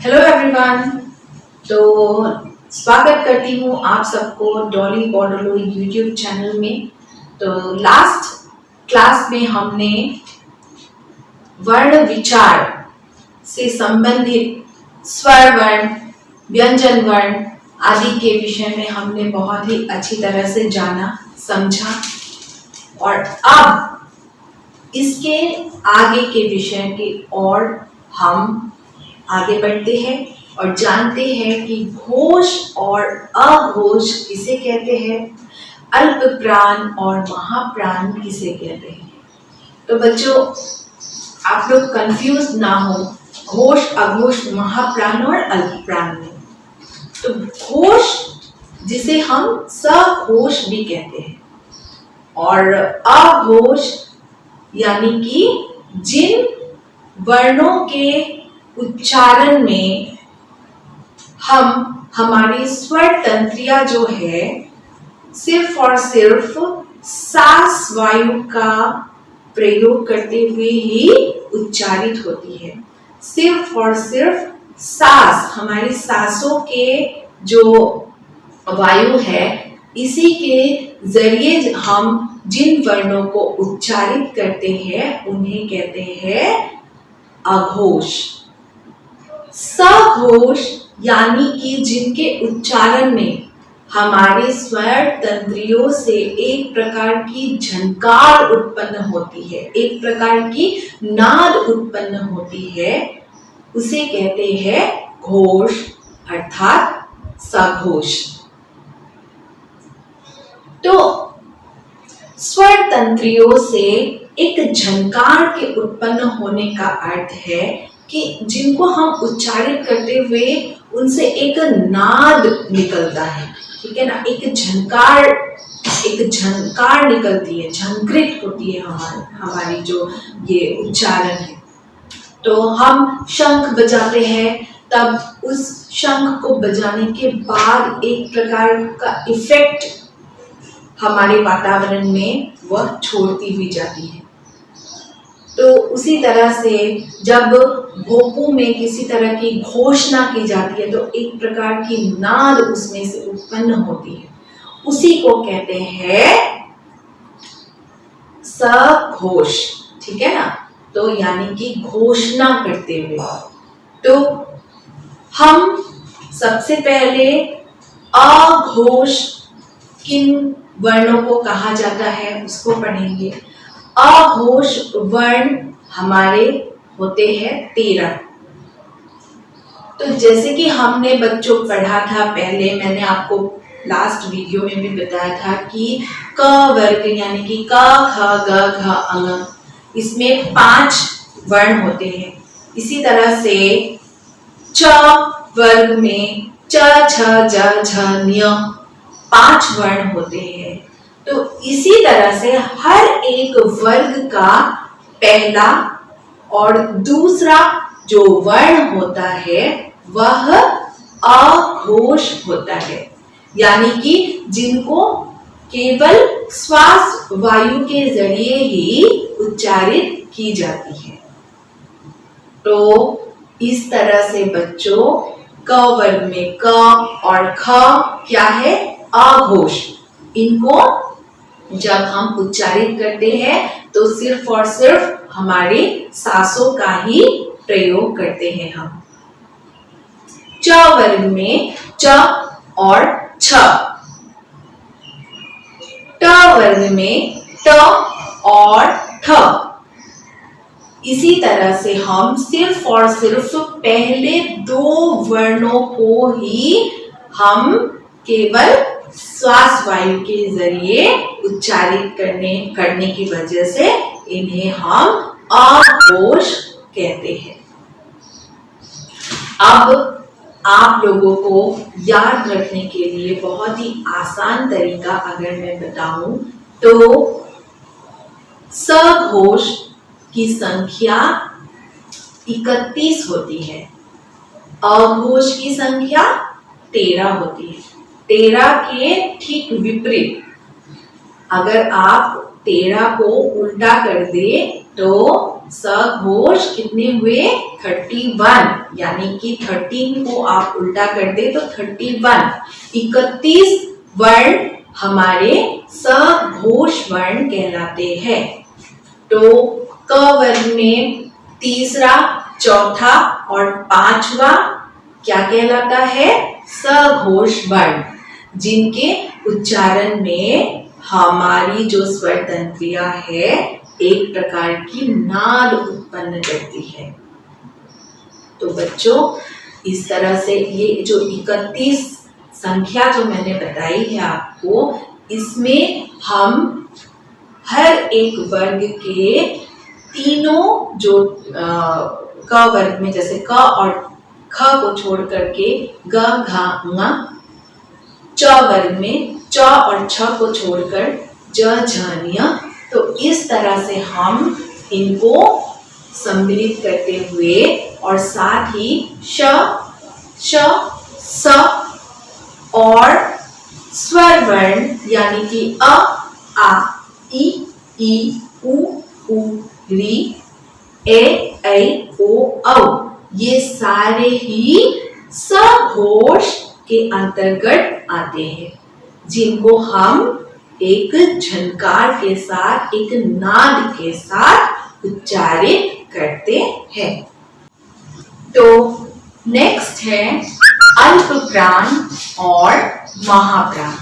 Hello everyone. तो स्वागत करती हूँ आप सबको डॉली बॉर्डलो यूट्यूब चैनल में। तो लास्ट क्लास में हमने वर्ण विचार से संबंधित स्वर वर्ण, व्यंजन वर्ण आदि के विषय में हमने बहुत ही अच्छी तरह से जाना समझा, और अब इसके आगे के विषय की ओर हम आगे बढ़ते हैं और जानते हैं कि घोष और अघोष किसे कहते हैं, अल्प प्राण और महाप्राण किसे कहते हैं। तो बच्चों, आप लोग कंफ्यूज ना हो घोष, अघोष, महाप्राण और अल्प प्राण में। तो घोष जिसे हम सघोष भी कहते हैं, और अघोष यानी कि जिन वर्णों के उच्चारण में हमारी स्वर तंत्रिया जो है सिर्फ और सिर्फ सांस वायु का प्रयोग करते हुए ही उच्चारित होती है। सिर्फ और सिर्फ सांस, हमारी सांसों के जो वायु है, इसी के जरिए हम जिन वर्णों को उच्चारित करते हैं उन्हें कहते हैं अघोष। सघोष यानी कि जिनके उच्चारण में हमारे स्वर तंत्रियों से एक प्रकार की झनकार उत्पन्न होती है, एक प्रकार की नाद उत्पन्न होती है, उसे कहते हैं घोष अर्थात सघोष। तो स्वर तंत्रियों से एक झनकार के उत्पन्न होने का अर्थ है कि जिनको हम उच्चारित करते हुए उनसे एक नाद निकलता है, ठीक है ना, एक झनकार निकलती है, झंकृत होती है हमारी जो ये उच्चारण है। तो हम शंख बजाते हैं, तब उस शंख को बजाने के बाद एक प्रकार का इफेक्ट हमारे वातावरण में वह छोड़ती हुई जाती है। तो उसी तरह से जब भोपू में किसी तरह की घोषणा की जाती है तो एक प्रकार की नाद उसमें से उत्पन्न होती है, उसी को कहते हैं सघोष, ठीक है ना। तो यानी कि घोषणा करते हुए। तो हम सबसे पहले अघोष किन वर्णों को कहा जाता है उसको पढ़ेंगे। अघोष वर्ण हमारे होते हैं 13। तो जैसे कि हमने बच्चों पढ़ा था पहले, मैंने आपको लास्ट वीडियो में भी बताया था कि क वर्ग यानी कि क ख ग घ अ, इसमें 5 वर्ण होते हैं। इसी तरह से च वर्ग में च छ ज झ ञ 5 वर्ण होते हैं। तो इसी तरह से हर एक वर्ग का पहला और दूसरा जो वर्ण होता है वह अघोष होता है, यानी कि जिनको केवल श्वास वायु के जरिए ही उच्चारित की जाती है। तो इस तरह से बच्चों क वर्ग में क और ख क्या है, अघोष। इनको जब हम उच्चारित करते हैं तो सिर्फ और सिर्फ हमारे सांसों का ही प्रयोग करते हैं हम। च वर्ग में च और छ, ट वर्ग में ट और ठ। इसी तरह से हम सिर्फ और सिर्फ पहले 2 वर्णों को ही हम केवल श्वास वायु के जरिए उच्चारित करने की वजह से इन्हें हम अघोष कहते हैं। अब आप लोगों को याद रखने के लिए बहुत ही आसान तरीका अगर मैं बताऊं तो सघोष की संख्या 31 होती है, अघोष की संख्या 13 होती है। 13 के ठीक विपरीत अगर आप 13 को उल्टा कर दे तो सघोष कितने हुए 31, यानी कि 13 को आप उल्टा कर दे तो 31। 31 वर्ण हमारे सघोष वर्ण कहलाते हैं। तो क वर्ग में तीसरा, चौथा और पांचवा क्या कहलाता है? सघोष वर्ण, जिनके उच्चारण में हमारी जो स्वर तंत्रिया है एक प्रकार की नाद उत्पन्न करती है। तो बच्चों, इस तरह से ये जो 31 संख्या जो मैंने बताई है आपको, इसमें हम हर एक वर्ग के तीनों जो क वर्ग में, जैसे क और ख को छोड़ करके ग, घ, ङ, च वर्ग में च और छ को छोड़कर ज, झ, ञ, तो इस तरह से हम इनको सम्मिलित करते हुए और साथ ही श, श, स और स्वर वर्ण यानी कि अ, आ, इ, ई, उ, ऋ, ए, ऐ, ओ, औ, ये सारे ही सघोष के अंतर्गत आते हैं, जिनको हम एक झनकार के साथ, एक नाद के साथ उच्चारित करते हैं। तो नेक्स्ट है अल्प प्राण और महाप्राण।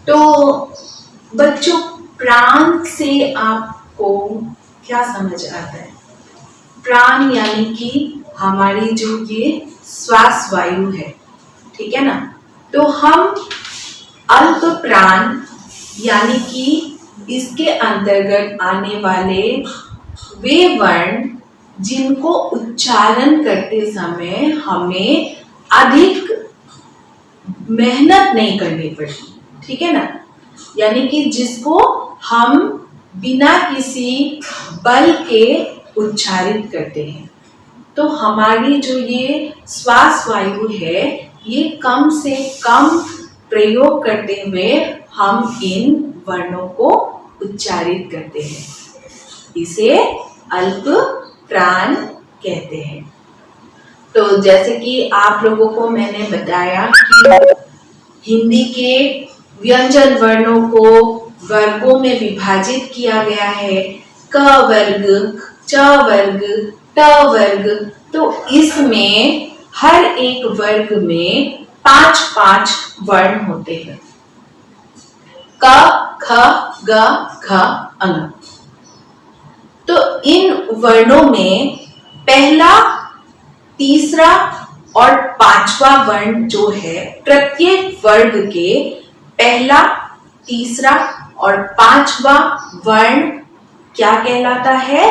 तो बच्चों, प्राण से आपको क्या समझ आता है? प्राण यानी कि हमारी जो ये श्वास वायु है, ठीक है ना। तो हम अल्प प्राण यानी कि इसके अंतर्गत आने वाले वे वर्ण जिनको उच्चारण करते समय हमें अधिक मेहनत नहीं करनी पड़ती, ठीक है ना, यानी कि जिसको हम बिना किसी बल के उच्चारित करते हैं। तो हमारी जो ये श्वास वायु है, ये कम से कम प्रयोग करते हुए हम इन वर्णों को उच्चारित करते हैं, इसे अल्प प्राण कहते हैं। तो जैसे कि आप लोगों को मैंने बताया कि हिंदी के व्यंजन वर्णों को वर्गों में विभाजित किया गया है, क वर्ग, च वर्ग, ट वर्ग। तो इसमें हर एक वर्ग में 5-5 वर्ण होते हैं, क, ख, ग, घ, ङ। तो इन वर्णों में पहला, तीसरा और पांचवा वर्ण जो है, प्रत्येक वर्ग के पहला, तीसरा और पांचवा वर्ण क्या कहलाता है?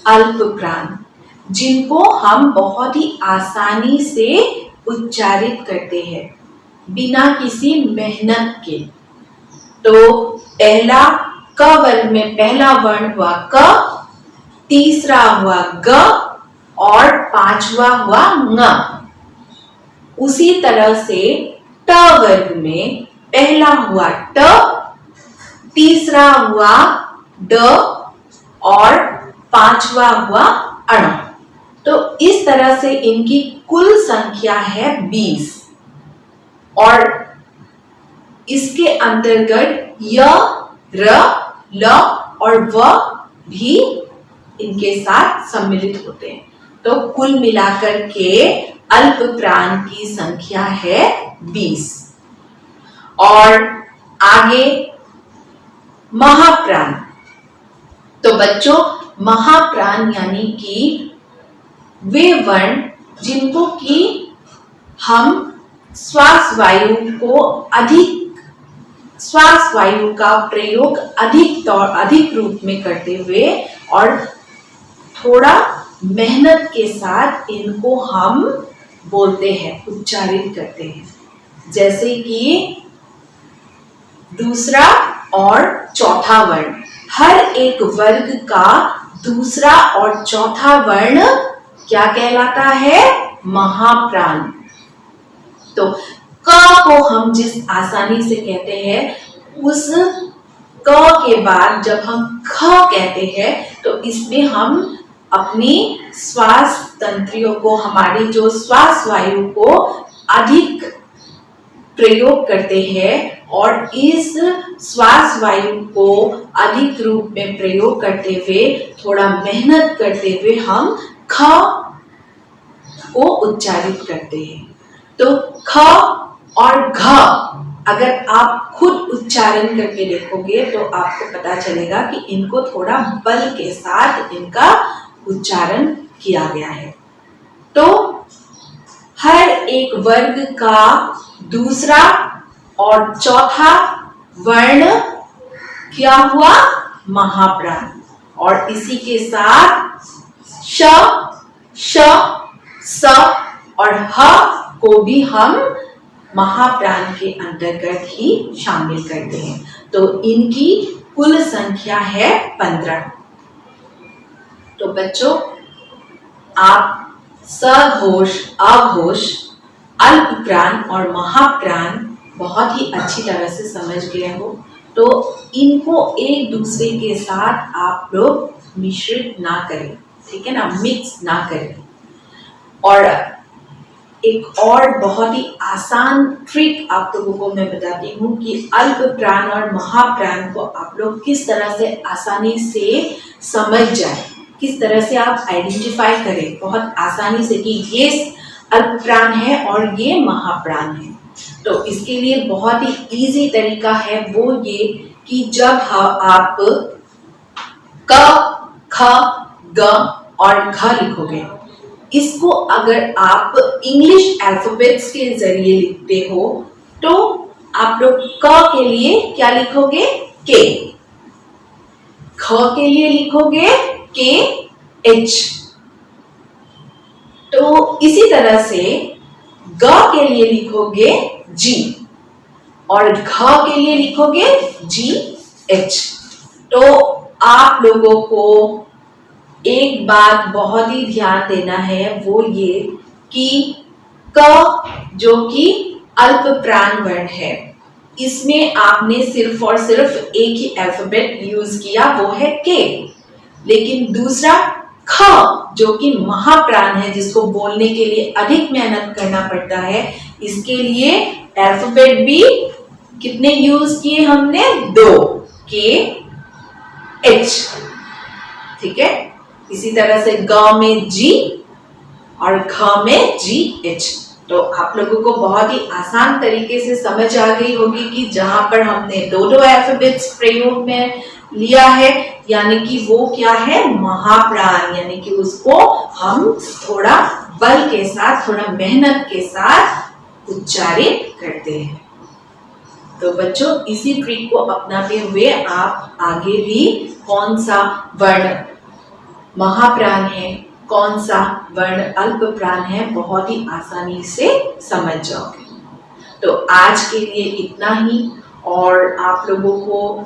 अल्प प्राण, जिनको हम बहुत ही आसानी से उच्चारित करते हैं बिना किसी मेहनत के। तो पहला क वर्ग में पहला वर्ण हुआ क, तीसरा हुआ ग और पांचवा हुआ ङ। उसी तरह से ट वर्ग में पहला हुआ ट, तीसरा हुआ ड और पांचवा हुआ अण। तो इस तरह से इनकी कुल संख्या है 20 और इसके अंतर्गत य, र, ल और व भी इनके साथ सम्मिलित होते हैं। तो कुल मिलाकर के अल्प प्राण की संख्या है 20। और आगे महाप्राण। तो बच्चों, महाप्राण यानी कि वे वर्ण जिनको कि हम श्वास वायु का प्रयोग अधिक रूप में करते हुए और थोड़ा मेहनत के साथ इनको हम बोलते हैं, उच्चारित करते हैं। जैसे कि दूसरा और चौथा वर्ण, हर एक वर्ग का दूसरा और चौथा वर्ण क्या कहलाता है? महाप्राण। तो क को हम जिस आसानी से कहते हैं, उस क के बाद जब हम ख कहते हैं तो इसमें हम अपनी श्वास तंत्रियों को, हमारी जो श्वास वायु को अधिक प्रयोग करते हैं और इस श्वास वायु को अधिक रूप में प्रयोग करते हुए, थोड़ा मेहनत करते हुए हम ख को उच्चारित करते हैं। तो ख और घ अगर आप खुद उच्चारण करके देखोगे तो आपको पता चलेगा कि इनको थोड़ा बल के साथ इनका उच्चारण किया गया है। तो हर एक वर्ग का दूसरा और चौथा वर्ण क्या हुआ? महाप्राण। और इसी के साथ श, श, स और ह को भी हम महाप्राण के अंतर्गत ही शामिल करते हैं। तो इनकी कुल संख्या है 15। तो बच्चों, आप सघोष, अघोष, अल्पप्राण और महाप्राण बहुत ही अच्छी तरह से समझ गए हो। तो इनको एक दूसरे के साथ आप लोग मिश्रित ना करें, ठीक है ना, मिक्स ना करें। और एक और बहुत ही आसान ट्रिक आप लोगों को मैं बताती हूँ कि अल्पप्राण और महाप्राण को आप लोग किस तरह से आसानी से समझ जाए, किस तरह से आप आइडेंटिफाई करें बहुत आसानी से कि ये अल्पप्राण है और ये महाप्राण है। तो इसके लिए बहुत ही इजी तरीका है, वो ये कि जब आप क, ख, ग और घ लिखोगे, इसको अगर आप इंग्लिश अल्फाबेट्स के जरिए लिखते हो तो आप लोग क के लिए क्या लिखोगे? के। ख के लिए लिखोगे के एच। तो इसी तरह से ग के लिए लिखोगे जी और घ के लिए लिखोगे जी एच। तो आप लोगों को एक बात बहुत ही ध्यान देना है, वो ये कि क जो कि अल्पप्राण वर्ण है, इसमें आपने सिर्फ और सिर्फ एक ही अल्फाबेट यूज किया, वो है के। लेकिन दूसरा ख जो कि महाप्राण है, जिसको बोलने के लिए अधिक मेहनत करना पड़ता है, इसके लिए अल्फाबेट भी कितने यूज किए हमने? 2, के एच, ठीक है। इसी तरह से ग में जी और घ में जी एच। तो आप लोगों को बहुत ही आसान तरीके से समझ आ गई होगी कि जहां पर हमने दो अल्फाबेट्स प्रयोग में लिया है, यानी कि वो क्या है? महाप्राण, यानी कि उसको हम थोड़ा बल के साथ, थोड़ा मेहनत के साथ उच्चारित करते हैं। तो बच्चों, इसी ट्रिक को अपनाते हुए आप आगे भी कौन सा वर्ण महाप्राण है, कौन सा वर्ण अल्पप्राण है, बहुत ही आसानी से समझ जाओगे। तो आज के लिए इतना ही। और आप लोगों को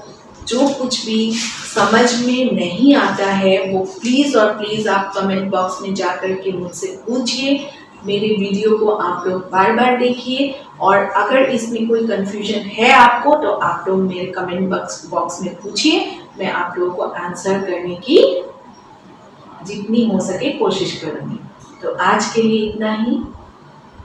जो कुछ भी समझ में नहीं आता है वो प्लीज और प्लीज आप कमेंट बॉक्स में जाकर के मुझसे पूछिए। मेरे वीडियो को आप लोग बार बार देखिए और अगर इसमें कोई कंफ्यूजन है आपको तो आप लोग मेरे कमेंट बॉक्स में पूछिए। मैं आप लोगों को आंसर करने की जितनी हो सके कोशिश करूंगी। तो आज के लिए इतना ही।